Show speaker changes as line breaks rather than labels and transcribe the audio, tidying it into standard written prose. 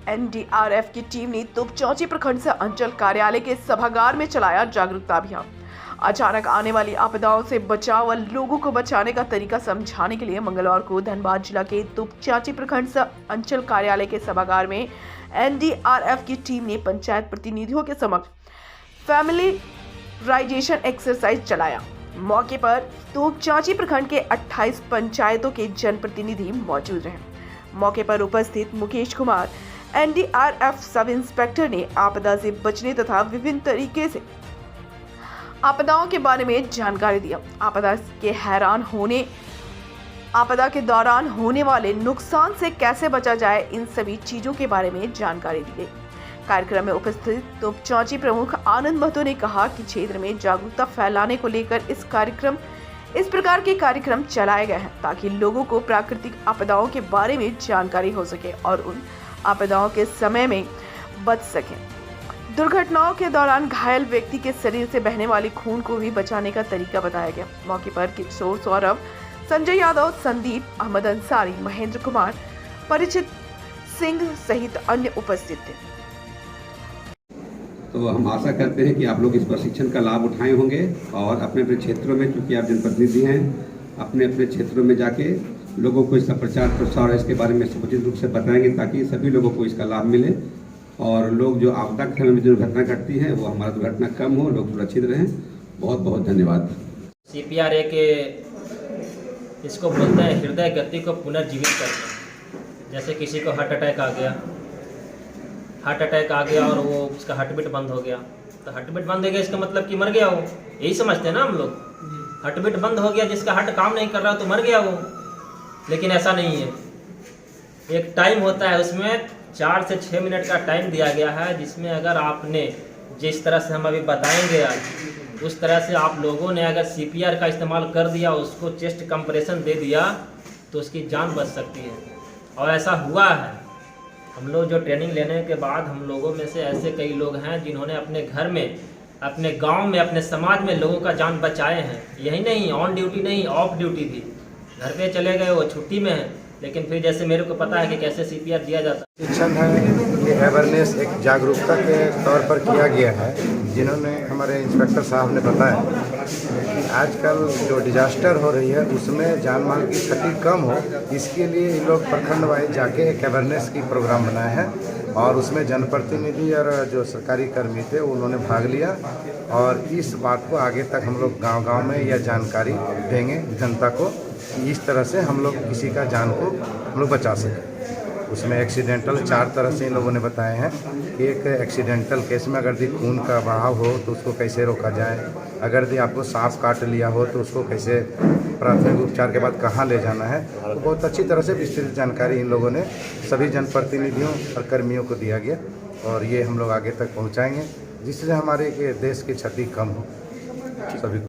NDRF की team ने तोपचांची प्रखंड से अंचल कार्यालय के सभागार में चलाया जागरूकता अभियान। अचानक आने वाली आपदाओं से बचाव और लोगों को बचाने का तरीका समझाने के लिए मंगलवार को धनबाद जिला के तोपचांची प्रखंड से अंचल कार्यालय के सभागार में एनडीआरएफ की टीम ने पंचायत प्रतिनिधियों के समक्ष फैमिलीराइजेशन एक्सरसाइज चलाया। मौके पर तोपचांची प्रखंड के 28 पंचायतों के जनप्रतिनिधि मौजूद रहे। मौके पर उपस्थित Mukesh Kumar NDRF sub inspector ने आपदा से बचने तथा विभिन्न तरीके से आपदाओं के बारे में जानकारी दिया। आपदा के दौरान होने वाले नुकसान से कैसे बचा जाए, इन सभी चीजों के बारे में जानकारी दी गई। कार्यक्रम में उपस्थित तोपचांची प्रमुख आनंद महतो ने कहा कि क्षेत्र में जागरूकता फैलाने को लेकर इस प्रकार के कार्यक्रम चलाए गए हैं ताकि लोगों को प्राकृतिक आपदाओं के बारे में जानकारी हो सके और उन आपदाओं के समय में बच सकें। दुर्घटनाओं के दौरान घायल व्यक्ति के शरीर से बहने वाली खून को भी बचाने का तरीका बताया गया। मौके पर किशोर सौरभ, संजय यादव, संदीप, अहमद अंसारी, महेंद्र कुमार, परिचित सिंह सहित अन्य उपस्थित थे।
तो हम आशा करते हैं कि आप लोग इस प्रशिक्षण का लाभ उठाए होंगे और अपने अपने क्षेत्रों में, क्योंकि आप जनप्रतिनिधि हैं, अपने अपने क्षेत्रों में जाके लोगों को इसका प्रचार प्रसार इसके बारे में समुचित रूप से बताएंगे ताकि सभी लोगों को इसका लाभ मिले और लोग जो आपदा के समय में जो दुर्घटना घटती है वो हमारा दुर्घटना कम हो, लोग सुरक्षित रहें। बहुत बहुत धन्यवाद।
CPR के इसको बोलते हैं हृदय गति को पुनर्जीवित करना। जैसे किसी को हार्ट अटैक आ गया और वो उसका हार्ट बीट बंद हो गया, तो हार्ट बीट बंद हो गया इसका मतलब कि मर गया वो, यही समझते हैं ना हम लोग। हार्ट बीट बंद हो गया, जिसका हार्ट काम नहीं कर रहा तो मर गया वो, लेकिन ऐसा नहीं है। एक टाइम होता है, उसमें 4 से 6 मिनट का टाइम दिया गया है, जिसमें अगर आपने जिस तरह से हम अभी बताएंगे आज, उस तरह से आप लोगों ने अगर CPR का इस्तेमाल कर दिया, उसको चेस्ट कंप्रेशन दे दिया तो उसकी जान बच सकती है। और ऐसा हुआ है। हम लोग जो ट्रेनिंग लेने के बाद हम लोगों में से ऐसे कई लोग हैं जिन्होंने अपने घर में, अपने गांव में, अपने समाज में लोगों का जान बचाए हैं। यही नहीं, ऑन ड्यूटी नहीं, ऑफ ड्यूटी भी। घर पे चले गए, वो छुट्टी में है, लेकिन फिर जैसे मेरे को पता है कि कैसे CPR दिया जाता है।
शिक्षण है, ये अवेयरनेस एक जागरूकता के तौर पर किया गया है, जिन्होंने हमारे इंस्पेक्टर साहब ने बताया कि आजकल जो डिजास्टर हो रही है उसमें जान माल की क्षति कम हो, इसके लिए इन लोग प्रखंड वाइज जाके एक अवेयरनेस की प्रोग्राम बनाया है और उसमें जनप्रतिनिधि और जो सरकारी कर्मी थे उन्होंने भाग लिया और इस बात को आगे तक हम लोग गाँव-गाँव में यह जानकारी देंगे जनता को कि इस तरह से हम लोग किसी का जान को हम लोग बचा सकें। उसमें एक्सीडेंटल 4 तरह से इन लोगों ने बताए हैं। एक एक्सीडेंटल केस में अगर खून का बहाव हो तो उसको कैसे रोका जाए, अगर आपको सांप काट लिया हो तो उसको कैसे प्राथमिक उपचार के बाद कहाँ ले जाना है, तो बहुत अच्छी तरह से विस्तृत जानकारी इन लोगों ने सभी जनप्रतिनिधियों और कर्मियों को दिया गया और ये हम लोग आगे तक पहुँचाएँगे जिससे हमारे देश की क्षति कम हो। सभी